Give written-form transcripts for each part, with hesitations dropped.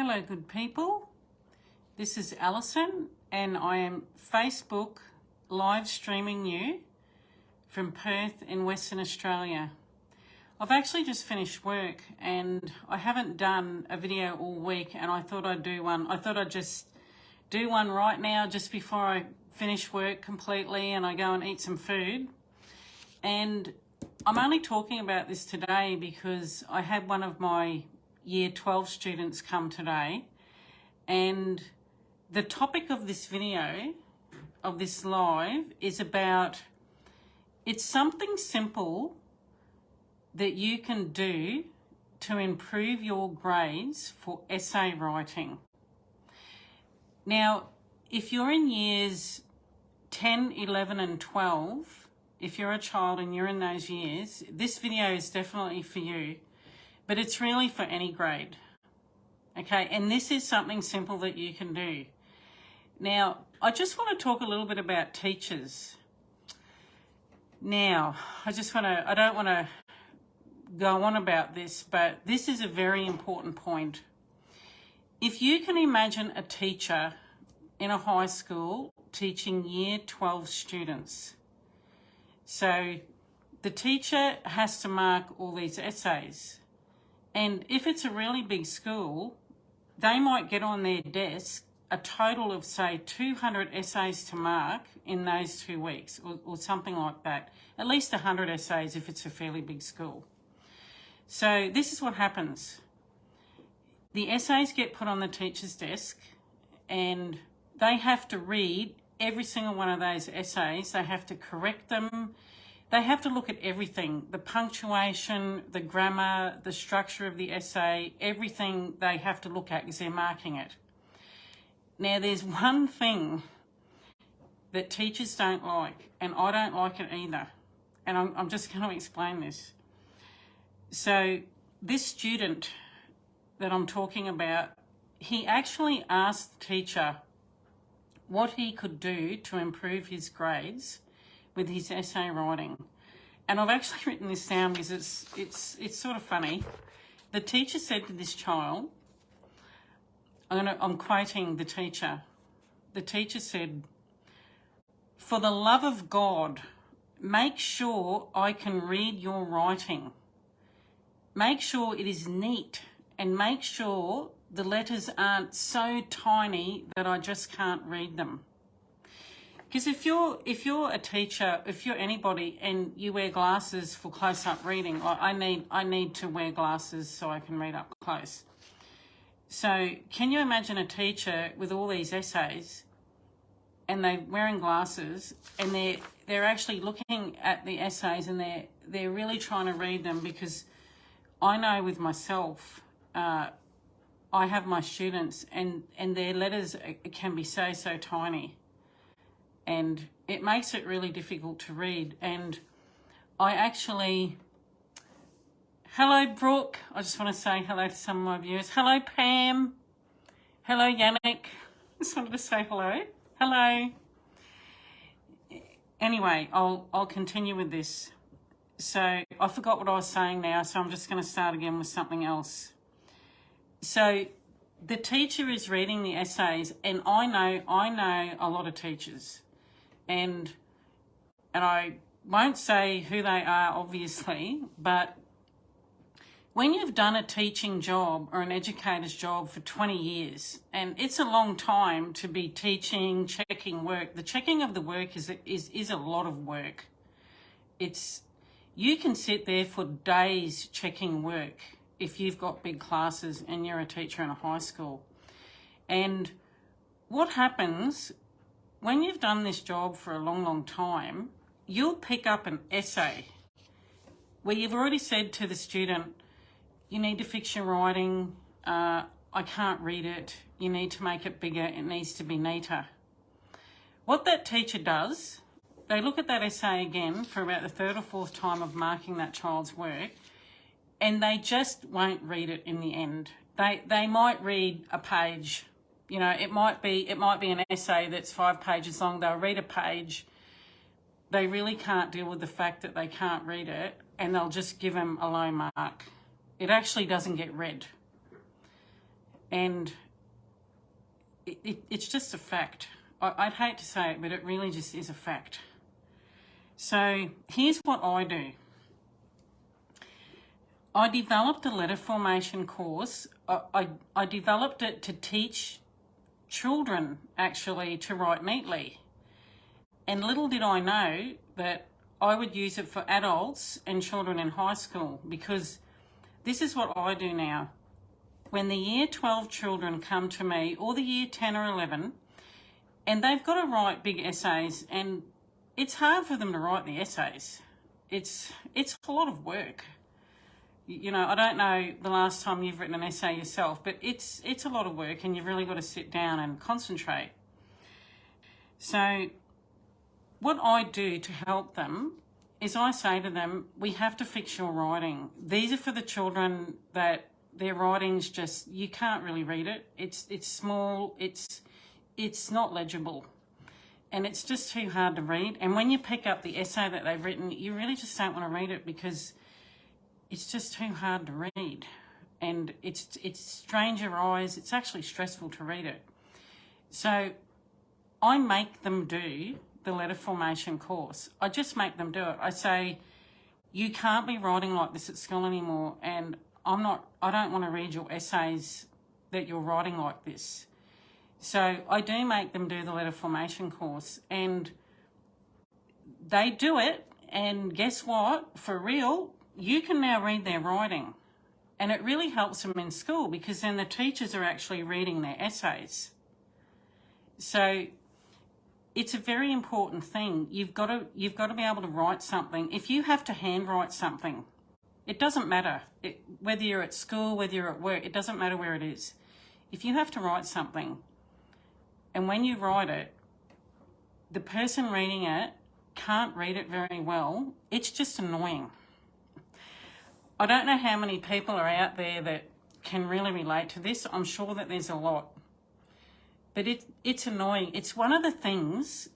Hello, good people. This is Alison, and I am Facebook live streaming you from Perth in Western Australia. I've actually just finished work and I haven't done a video all week, and I thought I'd do one. I thought I'd just do one right now just before I finish work completely and I go and eat some food. And I'm only talking about this today because I had one of my Year 12 students come today, and the topic of this video, of this live, is about, it's something simple that you can do to improve your grades for essay writing. Now, if you're in years 10, 11 and 12, if you're a child and you're in those years, this video is definitely for you. But it's really for any grade, okay? And this is something simple that you can do. Now, I just want to talk a little bit about teachers. Now, I don't want to go on about this, but this is a very important point. If you can imagine a teacher in a high school teaching Year 12 students, so the teacher has to mark all these essays. And if it's a really big school, they might get on their desk a total of, say, 200 essays to mark in those 2 weeks, or something like that. At least 100 essays if it's a fairly big school. So this is what happens. The essays get put on the teacher's desk and they have to read every single one of those essays. They have to correct them. They have to look at everything, the punctuation, the grammar, the structure of the essay, everything they have to look at because they're marking it. Now, there's one thing that teachers don't like, and I don't like it either, and I'm just going to explain this. So this student that I'm talking about, he actually asked the teacher what he could do to improve his grades with his essay writing. And I've actually written this down because it's sort of funny. The teacher said to this child, I'm quoting the teacher. The teacher said, "For the love of God, make sure I can read your writing. Make sure it is neat and make sure the letters aren't so tiny that I just can't read them." Because if you're a teacher, if you're anybody and you wear glasses for close-up reading, like I need to wear glasses so I can read up close. So can you imagine a teacher with all these essays and they're wearing glasses and they're actually looking at the essays and they're really trying to read them? Because I know with myself, I have my students and their letters can be so tiny. And it makes it really difficult to read. And I actually, hello Brooke, I just want to say hello to some of my viewers. Hello Pam, hello Yannick, just wanted to say hello. Hello. Anyway, I'll continue with this. So I forgot what I was saying now, so I'm just going to start again with something else. So the teacher is reading the essays, and I know a lot of teachers. And I won't say who they are, obviously, but when you've done a teaching job or an educator's job for 20 years, and it's a long time to be teaching, checking work. The checking of the work is a lot of work. You can sit there for days checking work if you've got big classes and you're a teacher in a high school. And what happens when you've done this job for a long time, you'll pick up an essay where you've already said to the student, you need to fix your writing, I can't read it, you need to make it bigger, it needs to be neater. What that teacher does, they look at that essay again for about the third or fourth time of marking that child's work, and they just won't read it in the end. They might read a page. You know, it might be an essay that's 5 pages long. They'll read a page. They really can't deal with the fact that they can't read it, and they'll just give them a low mark. It actually doesn't get read. And it's just a fact. I'd hate to say it, but it really just is a fact. So here's what I do. I developed a letter formation course. I developed it to teach children actually to write neatly. And little did I know that I would use it for adults and children in high school, because this is what I do now. When the year 12 children come to me, or the year 10 or 11, and they've got to write big essays, and it's hard for them to write the essays. It's a lot of work. You know, I don't know the last time you've written an essay yourself, but it's a lot of work, and you've really got to sit down and concentrate. So what I do to help them is I say to them, we have to fix your writing. These are for the children that their writing's just, you can't really read it. It's small, it's not legible, and it's just too hard to read. And when you pick up the essay that they've written, you really just don't want to read it because it's just too hard to read, and it's strains your eyes. It's actually stressful to read it. So I make them do the letter formation course. I just make them do it. I say, you can't be writing like this at school anymore, and I don't want to read your essays that you're writing like this. So I do make them do the letter formation course, and they do it, and guess what? For real, you can now read their writing, and it really helps them in school because then the teachers are actually reading their essays. So it's a very important thing. You've got to be able to write something. If you have to handwrite something, it doesn't matter whether you're at school, whether you're at work, it doesn't matter where it is. If you have to write something, and when you write it, the person reading it can't read it very well, it's just annoying. I don't know how many people are out there that can really relate to this. I'm sure that there's a lot. But it's annoying. It's one of the things,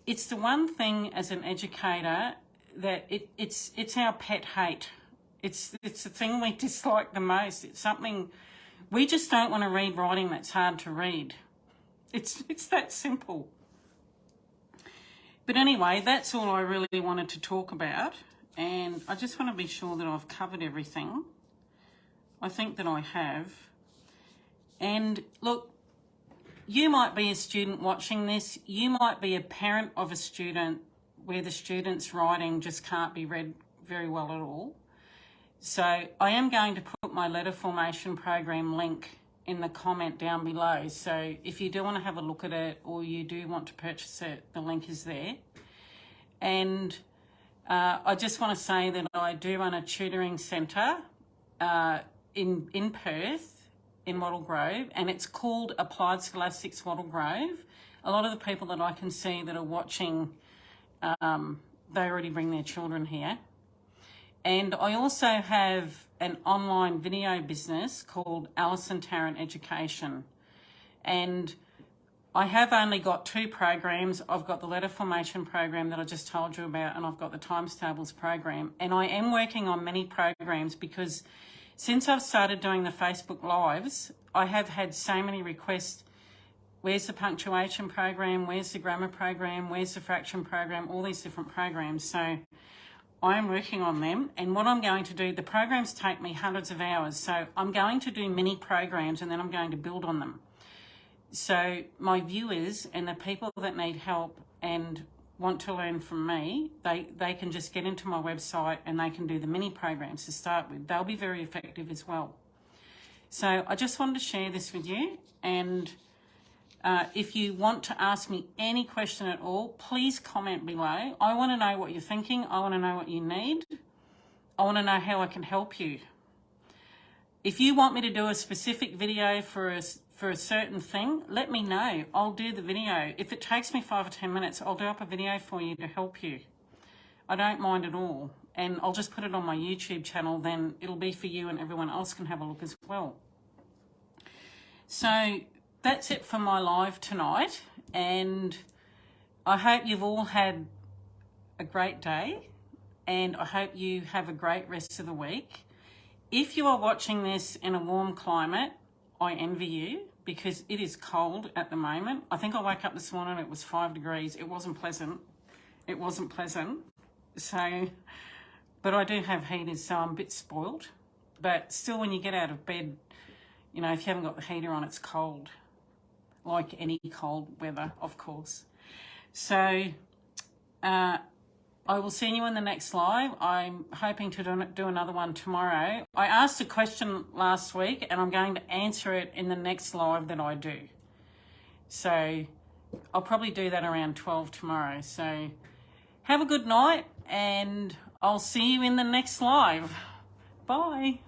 it's the one thing as an educator that it's our pet hate. It's the thing we dislike the most. It's something, we just don't want to read writing that's hard to read. It's that simple. But anyway, that's all I really wanted to talk about. And I just want to be sure that I've covered everything. I think that I have. And look, you might be a student watching this. You might be a parent of a student where the student's writing just can't be read very well at all. So I am going to put my letter formation program link in the comment down below. So if you do want to have a look at it, or you do want to purchase it, the link is there. And I just want to say that I do run a tutoring centre in Perth, in Wattle Grove, and it's called Applied Scholastics Wattle Grove. A lot of the people that I can see that are watching, they already bring their children here. And I also have an online video business called Alison Tarrant Education. And I have only got 2 programs. I've got the letter formation program that I just told you about, and I've got the times tables program. And I am working on many programs because since I've started doing the Facebook Lives, I have had so many requests. Where's the punctuation program? Where's the grammar program? Where's the fraction program? All these different programs. So I am working on them. And what I'm going to do, the programs take me hundreds of hours. So I'm going to do mini programs, and then I'm going to build on them. So my viewers and the people that need help and want to learn from me, they can just get into my website and they can do the mini programs to start with. They'll be very effective as well. So I just wanted to share this with you. And if you want to ask me any question at all, please comment below. I want to know what you're thinking. I want to know what you need. I want to know how I can help you. If you want me to do a specific video for a certain thing, let me know. I'll do the video. If it takes me 5 or 10 minutes, I'll do up a video for you to help you. I don't mind at all. And I'll just put it on my YouTube channel, then it'll be for you and everyone else can have a look as well. So that's it for my live tonight. And I hope you've all had a great day. And I hope you have a great rest of the week. If you are watching this in a warm climate, I envy you because it is cold at the moment. I think I woke up this morning, it was 5 degrees. It wasn't pleasant. It wasn't pleasant. So, but I do have heaters, so I'm a bit spoiled. But still, when you get out of bed, you know, if you haven't got the heater on, it's cold. Like any cold weather, of course. So, I will see you in the next live. I'm hoping to do another one tomorrow. I asked a question last week and I'm going to answer it in the next live that I do. So I'll probably do that around 12 tomorrow. So have a good night and I'll see you in the next live. Bye.